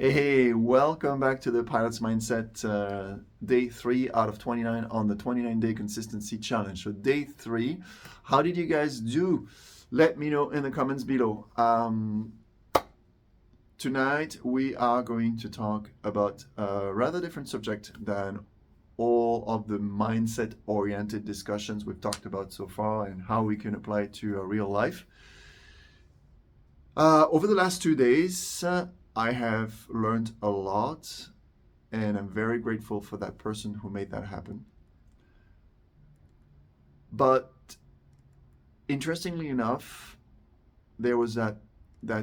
Hey, welcome back to the Pilot's Mindset, day 3 out of 29 on the 29-day consistency challenge. So day 3, how did you guys do? Let me know in the comments below. Tonight we are going to talk about a rather different subject than all of the mindset-oriented discussions we've talked about so far and how we can apply it to real life. Over the last 2 days, I have learned a lot, and I'm very grateful for that person who made that happen. But interestingly enough, there was that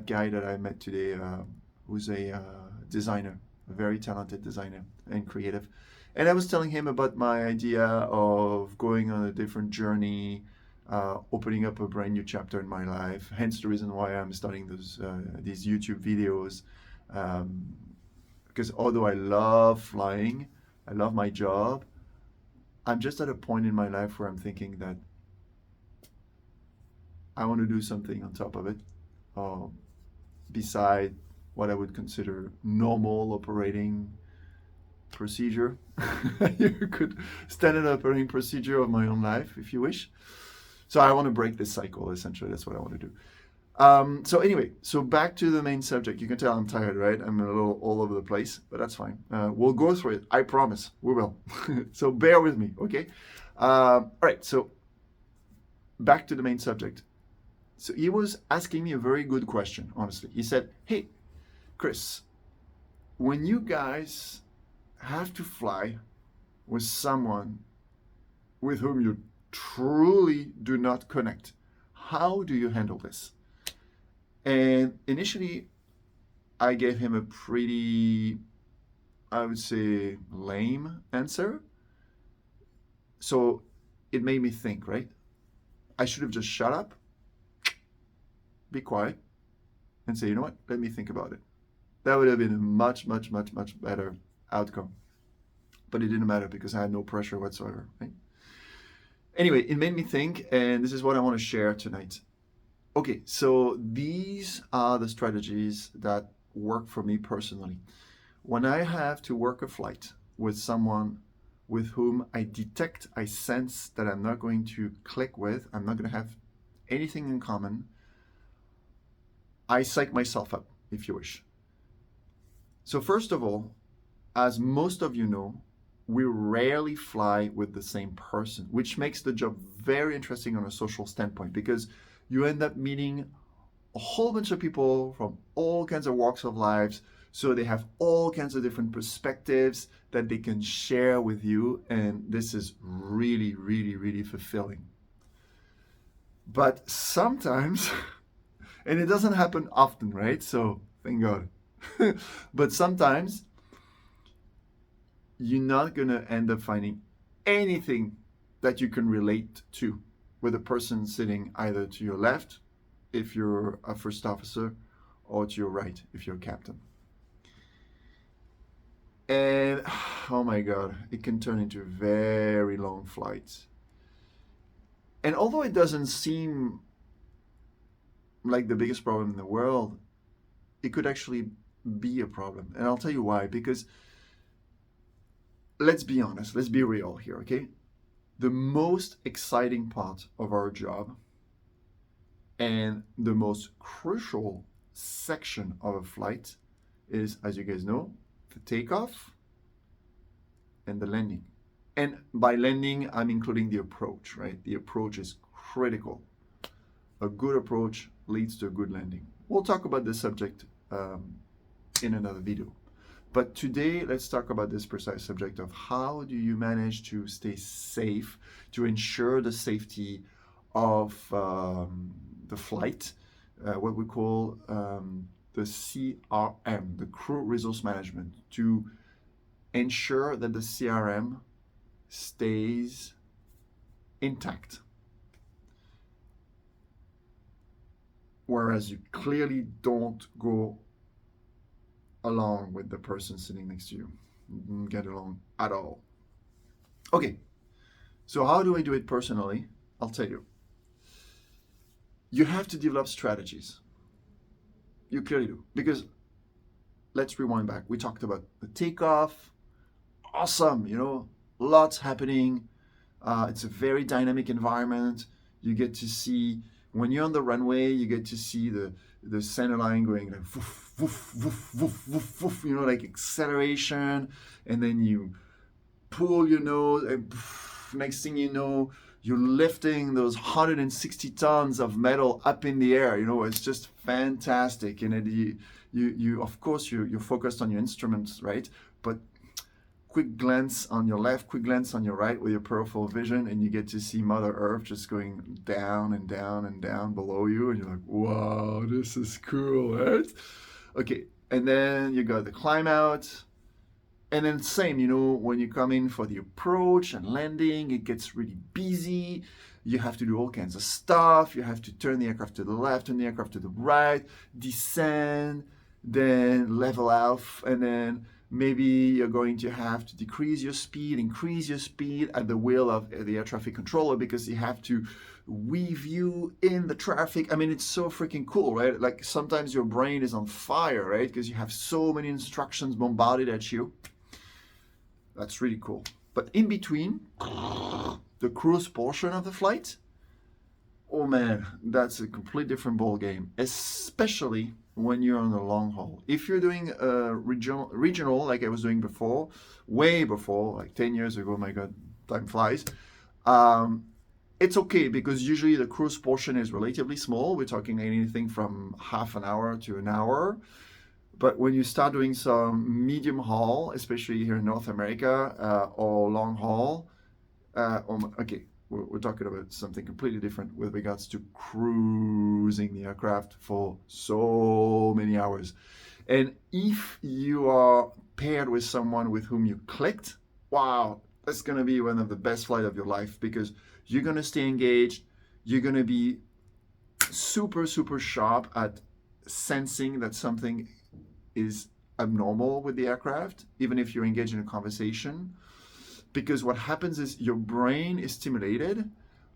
guy that I met today who's a designer, a very talented designer and creative. And I was telling him about my idea of going on a different journey, opening up a brand new chapter in my life. Hence the reason why I'm starting these YouTube videos. Because although I love flying, I love my job, I'm just at a point in my life where I'm thinking that I want to do something on top of it, beside what I would consider normal operating procedure. You could standard operating procedure of my own life if you wish. So I want to break this cycle, essentially. That's what I want to do. So anyway, so back to the main subject. You can tell I'm tired, right? I'm a little all over the place, but that's fine. We'll go through it. I promise. We will. So bear with me, okay? All right, so back to the main subject. So he was asking me a very good question, honestly. He said, hey, Chris, when you guys have to fly with someone with whom you truly do not connect, how do you handle this? And initially, I gave him a pretty, I would say, lame answer. So it made me think, right? I should have just shut up, be quiet, and say, you know what? Let me think about it. That would have been a much, much, much, much better outcome. But it didn't matter because I had no pressure whatsoever, right? Anyway, it made me think, and this is what I want to share tonight. Okay, so these are the strategies that work for me personally. When I have to work a flight with someone with whom I sense that I'm not going to click with, I'm not going to have anything in common, I psych myself up, if you wish. So first of all, as most of you know, we rarely fly with the same person, which makes the job very interesting on a social standpoint because you end up meeting a whole bunch of people from all kinds of walks of lives. So they have all kinds of different perspectives that they can share with you. And this is really, really, really fulfilling. But sometimes, and it doesn't happen often, right? So thank God. But sometimes you're not going to end up finding anything that you can relate to with a person sitting either to your left, if you're a first officer, or to your right, if you're a captain. And oh my God, it can turn into very long flights. And although it doesn't seem like the biggest problem in the world, it could actually be a problem. And I'll tell you why. Because let's be honest, let's be real here, okay? The most exciting part of our job and the most crucial section of a flight is, as you guys know, the takeoff and the landing. And by landing, I'm including the approach, right? The approach is critical. A good approach leads to a good landing. We'll talk about this subject in another video. But today, let's talk about this precise subject of how do you manage to stay safe, to ensure the safety of the flight, what we call the CRM, the Crew Resource Management, to ensure that the CRM stays intact. Whereas you clearly don't go along with the person sitting next to you. You don't get along at all. Okay, so how do I do it personally? I'll tell you. You have to develop strategies. You clearly do. Because let's rewind back. We talked about the takeoff. Awesome, lots happening. It's a very dynamic environment. You get to see, when you're on the runway, you get to see the center line going like woof, woof, woof, woof, woof, woof, like acceleration, and then you pull your nose, and next thing you know, you're lifting those 160 tons of metal up in the air. It's just fantastic. And you of course, you're focused on your instruments, right? But quick glance on your left, quick glance on your right with your peripheral vision, and you get to see Mother Earth just going down and down and down below you, and you're like, wow, this is cool, right? Okay, and then you got the climb out, and then same, when you come in for the approach and landing, it gets really busy. You have to do all kinds of stuff. You have to turn the aircraft to the left, turn the aircraft to the right, descend, then level off, and then maybe you're going to have to decrease your speed, increase your speed at the will of the air traffic controller, because you have to weave you in the traffic. I mean, it's so freaking cool, right? Like sometimes your brain is on fire, right? Because you have so many instructions bombarded at you. That's really cool. But in between, the cruise portion of the flight, oh man, that's a completely different ball game, especially when you're on the long haul. If you're doing a regional like I was doing before, way before, like 10 years ago, my God, time flies, it's okay, because usually the cruise portion is relatively small. We're talking anything from half an hour to an hour. But when you start doing some medium haul, especially here in North America, or long haul, okay, we're talking about something completely different with regards to cruising the aircraft for so many hours. And if you are paired with someone with whom you clicked, wow, that's going to be one of the best flights of your life, because you're going to stay engaged. You're going to be super, super sharp at sensing that something is abnormal with the aircraft, even if you're engaged in a conversation. Because what happens is your brain is stimulated,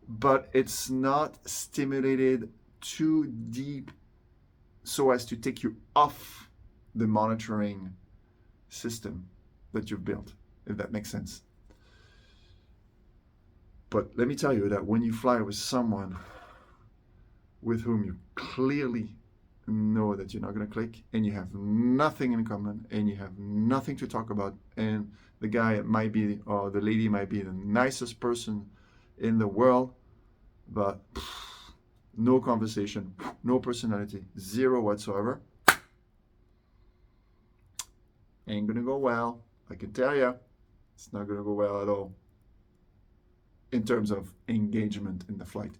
but it's not stimulated too deep so as to take you off the monitoring system that you've built, if that makes sense. But let me tell you that when you fly with someone with whom you clearly know that you're not going to click, and you have nothing in common, and you have nothing to talk about, and the guy might be, or the lady might be the nicest person in the world, but no conversation, no personality, zero whatsoever, ain't gonna go well. I can tell you, it's not gonna go well at all in terms of engagement in the flight.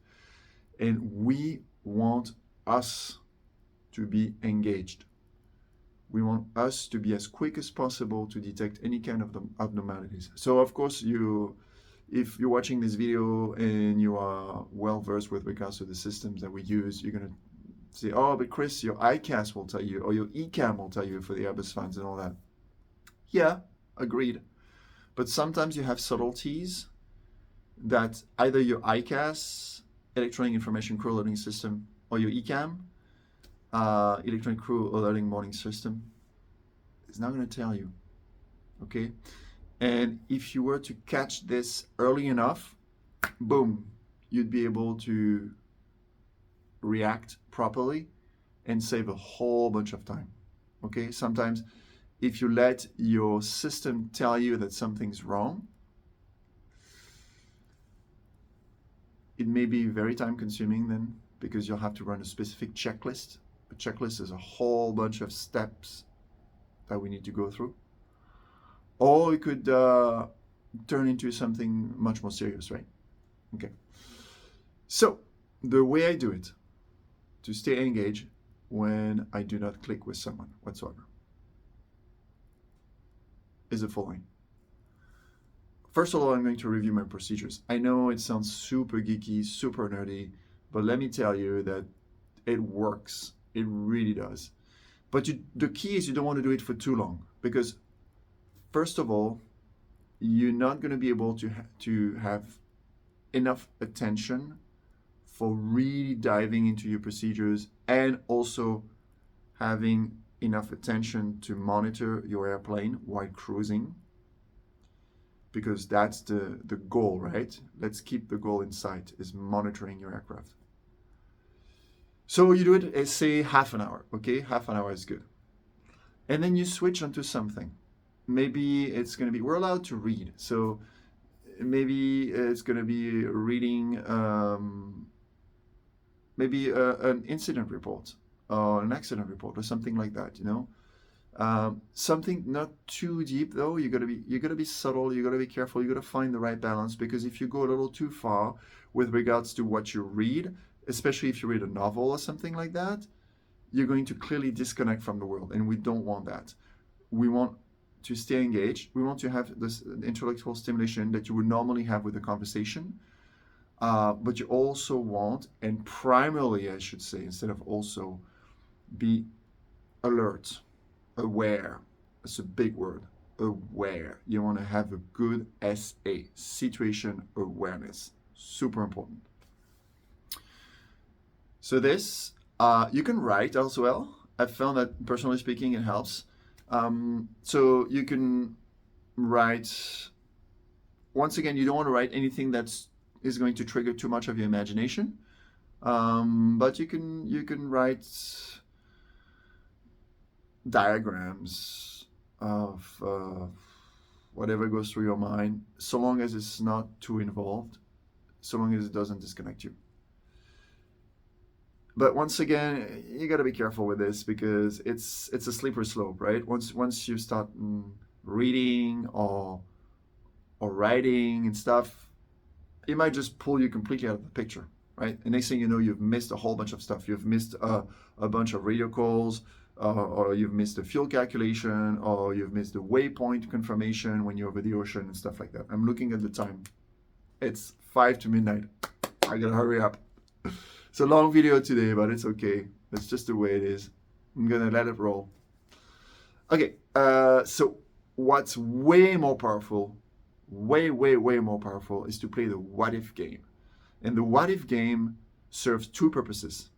And we want us to be engaged. We want us to be as quick as possible to detect any kind of abnormalities. So of course, if you're watching this video and you are well versed with regards to the systems that we use, you're going to say, oh, but Chris, your ICAS will tell you, or your ECAM will tell you for the Airbus fans and all that. Yeah, agreed. But sometimes you have subtleties that either your ICAS, Electronic Information Crew Alerting System, or your ECAM, Electronic Crew Alerting Warning System, is not going to tell you, okay? And if you were to catch this early enough, boom, you'd be able to react properly and save a whole bunch of time, okay? Sometimes if you let your system tell you that something's wrong, it may be very time consuming then, because you'll have to run a specific checklist. A checklist is a whole bunch of steps that we need to go through. Or it could turn into something much more serious, right? Okay. So the way I do it to stay engaged when I do not click with someone whatsoever is the following. First of all, I'm going to review my procedures. I know it sounds super geeky, super nerdy, but let me tell you that it works. It really does. But the key is you don't want to do it for too long, because first of all, you're not going to be able to have enough attention for really diving into your procedures and also having enough attention to monitor your airplane while cruising, because that's the goal, right? Let's keep the goal in sight, is monitoring your aircraft. So you do it, say, half an hour, okay? Half an hour is good. And then you switch onto something. Maybe it's going to be, we're allowed to read. So maybe it's going to be reading maybe an incident report or an accident report or something like that, you know? Something not too deep though. You gotta be subtle. You gotta be careful. You gotta find the right balance, because if you go a little too far with regards to what you read, especially if you read a novel or something like that, you're going to clearly disconnect from the world, and we don't want that. We want to stay engaged. We want to have this intellectual stimulation that you would normally have with a conversation, but you also want, and primarily I should say, instead of also, be alert. Aware. It's a big word. Aware. You want to have a good SA, situation awareness. Super important. So this, you can write as well. I've found that, personally speaking, it helps. So you can write, once again, you don't want to write anything is going to trigger too much of your imagination. But you can write diagrams of whatever goes through your mind, so long as it's not too involved, so long as it doesn't disconnect you. But once again, you got to be careful with this, because it's a slippery slope, right? Once you start reading or writing and stuff, it might just pull you completely out of the picture, right? And next thing you know, you've missed a whole bunch of stuff. You've missed a bunch of radio calls, or you've missed the fuel calculation, or you've missed the waypoint confirmation when you're over the ocean and stuff like that. I'm looking at the time. It's 5 to midnight. I gotta hurry up. It's a long video today, but it's okay. That's just the way it is. I'm gonna let it roll. Okay, so what's way more powerful, way more powerful, is to play the what if game. And the what if game serves two purposes.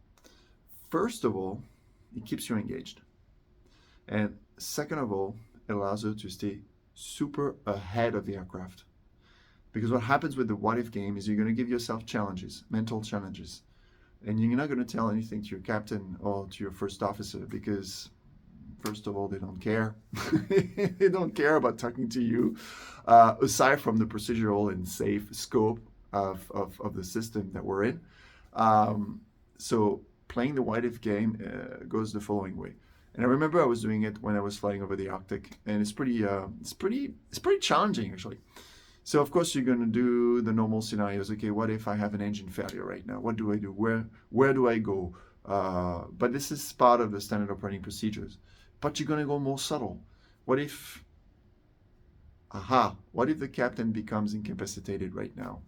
First of all, it keeps you engaged. And second of all, it allows you to stay super ahead of the aircraft. Because what happens with the what if game is you're going to give yourself challenges, mental challenges. And you're not going to tell anything to your captain or to your first officer, because first of all, they don't care. They don't care about talking to you, aside from the procedural and safe scope of the system that we're in. So playing the what if game goes the following way. And I remember I was doing it when I was flying over the Arctic, and it's pretty challenging actually. So of course you're going to do the normal scenarios. Okay, what if I have an engine failure right now? What do I do? Where do I go? But this is part of the standard operating procedures. But you're going to go more subtle. What if the captain becomes incapacitated right now?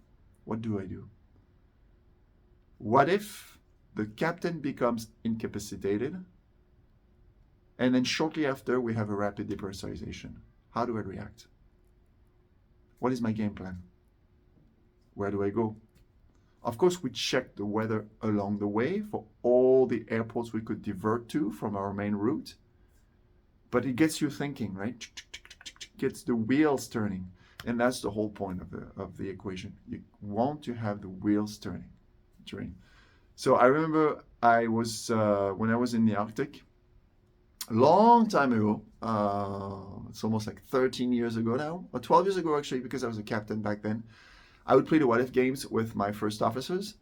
What do I do? What if the captain becomes incapacitated, and then shortly after we have a rapid depressurization? How do I react? What is my game plan? Where do I go? Of course, we check the weather along the way for all the airports we could divert to from our main route. But it gets you thinking, right? Gets the wheels turning. And that's the whole point of the equation. You want to have the wheels turning. So I remember I was, when I was in the Arctic, a long time ago, it's almost like 13 years ago now, or 12 years ago actually, because I was a captain back then, I would play the what if games with my first officers,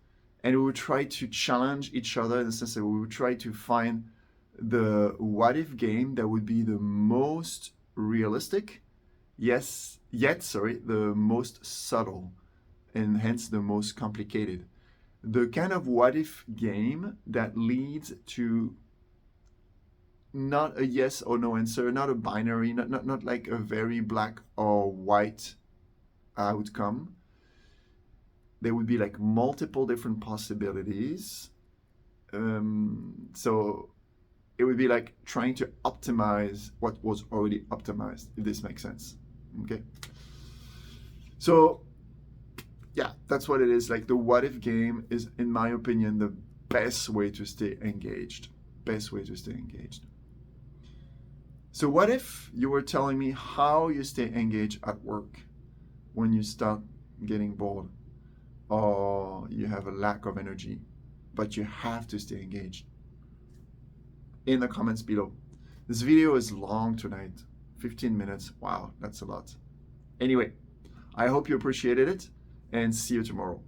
and we would try to challenge each other in the sense that we would try to find the what if game that would be the most realistic, yet the most subtle, and hence the most complicated. The kind of what if game that leads to not a yes or no answer, not a binary, not like a very black or white outcome. There would be like multiple different possibilities. So it would be like trying to optimize what was already optimized, if this makes sense. Okay. So yeah, that's what it is. Like the what if game is, in my opinion, the best way to stay engaged. So what if you were telling me how you stay engaged at work when you start getting bored or you have a lack of energy, but you have to stay engaged? In the comments below. This video is long tonight, 15 minutes. Wow, that's a lot. Anyway, I hope you appreciated it and see you tomorrow.